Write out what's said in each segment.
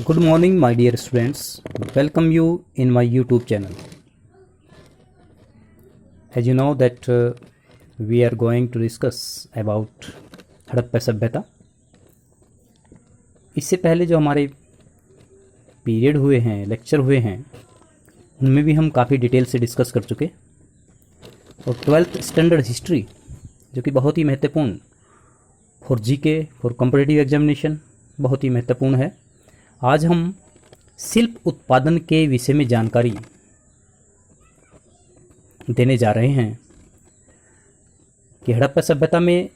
Good morning, my dear students. Welcome you in my YouTube channel. As you know that we are going to discuss about Harappa सभ्यता. इससे पहले जो हमारे period हुए हैं, lecture हुए हैं, उनमें भी हम काफ़ी डिटेल से डिस्कस कर चुके. और 12th स्टैंडर्ड हिस्ट्री जो कि बहुत ही महत्वपूर्ण for GK, for competitive examination बहुत ही महत्वपूर्ण है. आज हम शिल्प उत्पादन के विषय में जानकारी देने जा रहे हैं कि हड़प्पा सभ्यता में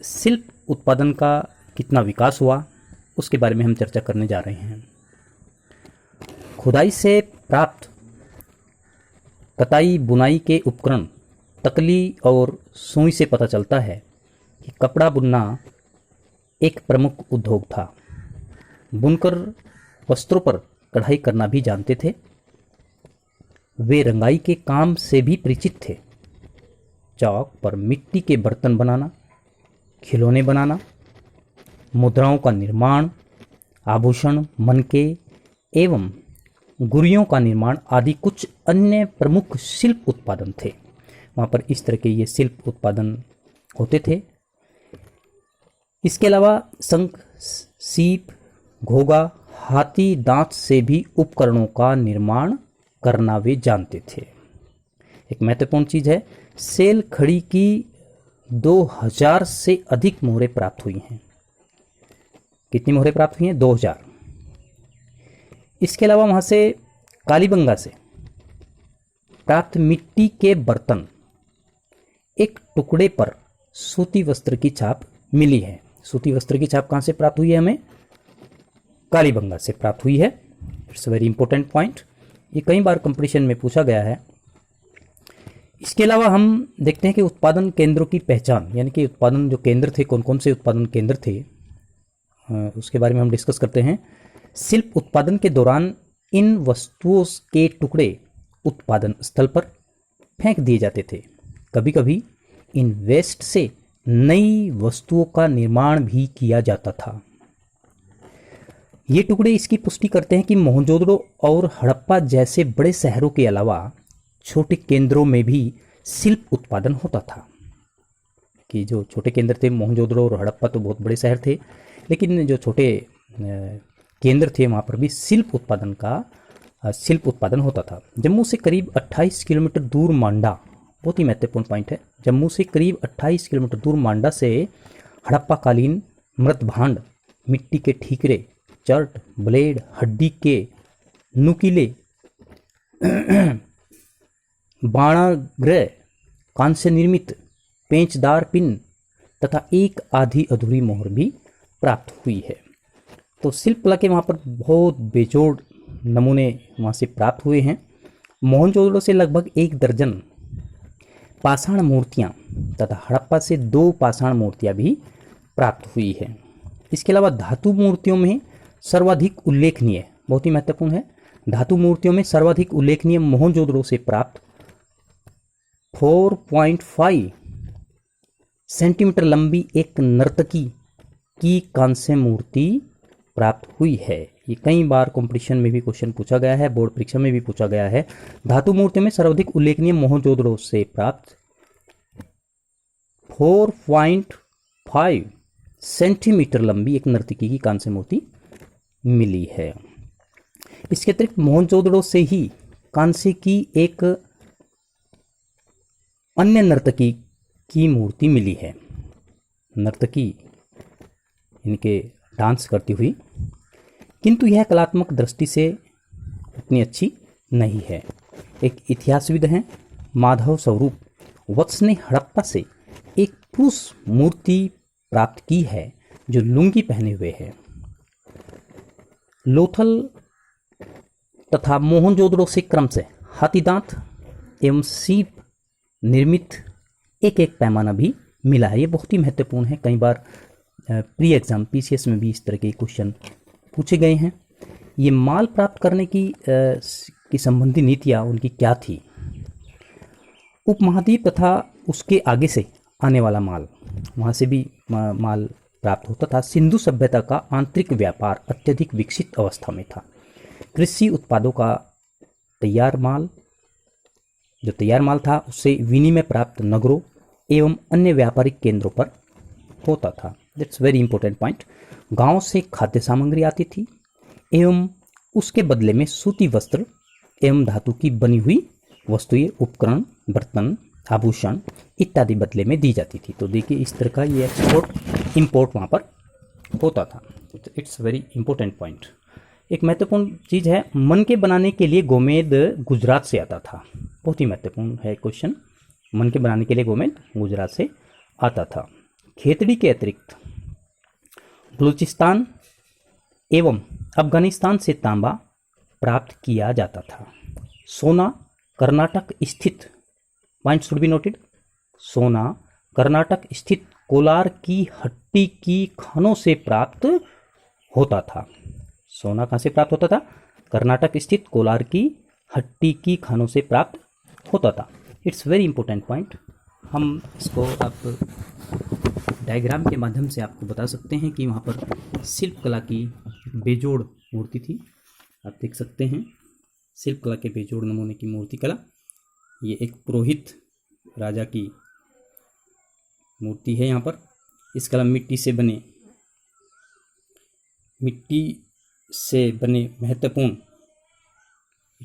शिल्प उत्पादन का कितना विकास हुआ, उसके बारे में हम चर्चा करने जा रहे हैं. खुदाई से प्राप्त कताई बुनाई के उपकरण तकली और सुई से पता चलता है कि कपड़ा बुनना एक प्रमुख उद्योग था. बुनकर वस्त्रों पर कढ़ाई करना भी जानते थे. वे रंगाई के काम से भी परिचित थे. चौक पर मिट्टी के बर्तन बनाना, खिलौने बनाना, मुद्राओं का निर्माण, आभूषण, मनके एवं गुड़ियों का निर्माण आदि कुछ अन्य प्रमुख शिल्प उत्पादन थे. वहाँ पर इस तरह के ये शिल्प उत्पादन होते थे. इसके अलावा शंख, सीप, घोगा, हाथी दांत से भी उपकरणों का निर्माण करना वे जानते थे. एक महत्वपूर्ण चीज है, सेल खड़ी की 2000 से अधिक मोहरें प्राप्त हुई हैं. कितनी मोहरें प्राप्त हुई हैं? 2000. इसके अलावा वहां से कालीबंगा से प्राप्त मिट्टी के बर्तन, एक टुकड़े पर सूती वस्त्र की छाप मिली है. सूती वस्त्र की छाप कहां से प्राप्त हुई है? हमें कालीबंगा से प्राप्त हुई है. It's a very important point. ये कई बार कंपटीशन में पूछा गया है. इसके अलावा हम देखते हैं कि उत्पादन केंद्रों की पहचान, यानी कि उत्पादन जो केंद्र थे, कौन कौन से उत्पादन केंद्र थे, उसके बारे में हम डिस्कस करते हैं. शिल्प उत्पादन के दौरान इन वस्तुओं के टुकड़े उत्पादन स्थल पर फेंक दिए जाते थे. कभी कभी इन वेस्ट से नई वस्तुओं का निर्माण भी किया जाता था. ये टुकड़े इसकी पुष्टि करते हैं कि मोहनजोदड़ो और हड़प्पा जैसे बड़े शहरों के अलावा छोटे केंद्रों में भी शिल्प उत्पादन होता था. कि जो छोटे केंद्र थे, मोहनजोदड़ो और हड़प्पा तो बहुत बड़े शहर थे, लेकिन जो छोटे केंद्र थे वहाँ पर भी शिल्प उत्पादन होता था. जम्मू से करीब 28 किलोमीटर दूर मांडा, बहुत ही महत्वपूर्ण पॉइंट है, जम्मू से करीब 28 किलोमीटर दूर मांडा से हड़प्पा कालीन मृत भांड, मिट्टी के ठीकरे, चर्ट, ब्लेड, हड्डी के नुकीले, बाणाग्रह, कांस्य निर्मित पेंचदार पिन तथा एक आधी अधूरी मोहर भी प्राप्त हुई है. तो शिल्प कला के वहाँ पर बहुत बेजोड़ नमूने वहाँ से प्राप्त हुए हैं. मोहनजोदड़ो से लगभग 1 दर्जन पाषाण मूर्तियाँ तथा हड़प्पा से 2 पाषाण मूर्तियाँ भी प्राप्त हुई है. इसके अलावा धातु मूर्तियों में सर्वाधिक उल्लेखनीय, बहुत ही महत्वपूर्ण है, धातु मूर्तियों में सर्वाधिक उल्लेखनीय मोहनजोदड़ो से प्राप्त 4.5 सेंटीमीटर लंबी एक नर्तकी की कांस्य मूर्ति प्राप्त हुई है. ये कई बार कंपटीशन में भी क्वेश्चन पूछा गया है, बोर्ड परीक्षा में भी पूछा गया है. धातु मूर्तियों में सर्वाधिक उल्लेखनीय मोहनजोदड़ो से प्राप्त 4.5 सेंटीमीटर लंबी एक नर्तकी की कांस्य मूर्ति मिली है. इसके अतिरिक्त मोहनजोदड़ो से ही कांस्य की एक अन्य नर्तकी की मूर्ति मिली है. नर्तकी इनके डांस करती हुई, किंतु यह कलात्मक दृष्टि से उतनी अच्छी नहीं है. एक इतिहासविद हैं माधव स्वरूप वत्स ने हड़प्पा से एक पुरुष मूर्ति प्राप्त की है जो लुंगी पहने हुए है. लोथल तथा मोहनजोदड़ो से क्रम से हाथीदांत एवं सीप निर्मित एक एक पैमाना भी मिला है. ये बहुत ही महत्वपूर्ण है. कई बार प्री एग्जाम पीसीएस में भी इस तरह के क्वेश्चन पूछे गए हैं. ये माल प्राप्त करने की संबंधी नीतियाँ उनकी क्या थी? उपमहाद्वीप तथा उसके आगे से आने वाला माल, वहाँ से भी माल प्राप्त होता था। सिंधु सभ्यता का आंतरिक व्यापार अत्यधिक विकसित अवस्था में था। कृषि उत्पादों का तैयार माल था उससे विनिमय प्राप्त नगरों एवं अन्य व्यापारिक केंद्रों पर होता था। That's very important point. गांव से खाद्य सामग्री आती थी एवं उसके बदले में सूती वस्त्र एवं धातु की बनी हुई वस्तुएं, उपकरण, बर्तन, आभूषण इत्यादि बदले में दी जाती थी। तो देखिए इस तरह का ये एक्सपोर्ट इंपोर्ट वहाँ पर होता था। It's very important point. एक महत्वपूर्ण चीज़ है, मन के बनाने के लिए गोमेद गुजरात से आता था। बहुत ही महत्वपूर्ण है क्वेश्चन। मन के बनाने के लिए गोमेद गुजरात से आता था। खेतड़ी के अतिरिक्त बलूचिस्तान एवं अफगानिस्तान से तांबा प्राप्त किया जाता था। सोना कर्नाटक स्थित, पॉइंट शुड बी नोटेड, सोना कर्नाटक स्थित कोलार की हट्टी की खानों से प्राप्त होता था। सोना कहाँ से प्राप्त होता था? कर्नाटक स्थित कोलार की हट्टी की खानों से प्राप्त होता था। It's very important point. हम इसको आप डायग्राम के माध्यम से आपको बता सकते हैं कि वहाँ पर शिल्प कला की बेजोड़ मूर्ति थी। आप देख सकते हैं शिल्प कला के बेजोड़ नमूने की मूर्ति कला। ये एक पुरोहित राजा की मूर्ति है। यहाँ पर इस कला मिट्टी से बने महत्वपूर्ण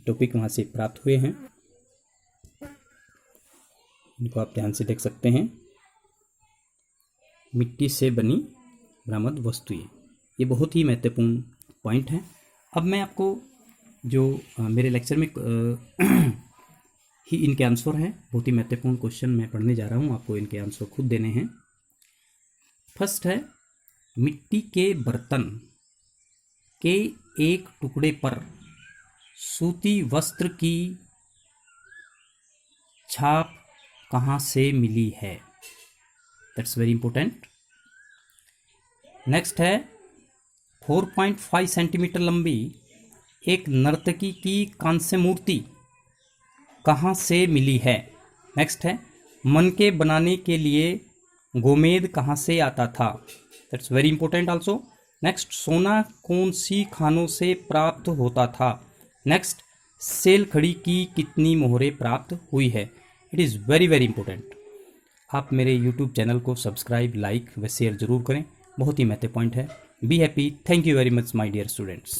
टॉपिक वहाँ से प्राप्त हुए हैं। इनको आप ध्यान से देख सकते हैं। मिट्टी से बनी बरामद वस्तुएं, ये बहुत ही महत्वपूर्ण पॉइंट है। अब मैं आपको जो मेरे लेक्चर में ही इनके आंसर हैं, बहुत ही महत्वपूर्ण क्वेश्चन मैं पढ़ने जा रहा हूँ, आपको इनके आंसर खुद देने हैं। फर्स्ट है, मिट्टी के बर्तन के एक टुकड़े पर सूती वस्त्र की छाप कहाँ से मिली है? That's very important. नेक्स्ट है, 4.5 सेंटीमीटर लंबी एक नर्तकी की कांस्य मूर्ति कहाँ से मिली है? नेक्स्ट है, मन के बनाने के लिए गोमेद कहाँ से आता था? That's very important also. Next, सोना कौन सी खानों से प्राप्त होता था? नेक्स्ट, सेल खड़ी की कितनी मोहरें प्राप्त हुई है? It is very very important. आप मेरे यूट्यूब चैनल को सब्सक्राइब, लाइक व शेयर जरूर करें, बहुत ही महत्वपूर्ण पॉइंट है। Be happy. Thank you very much my dear students.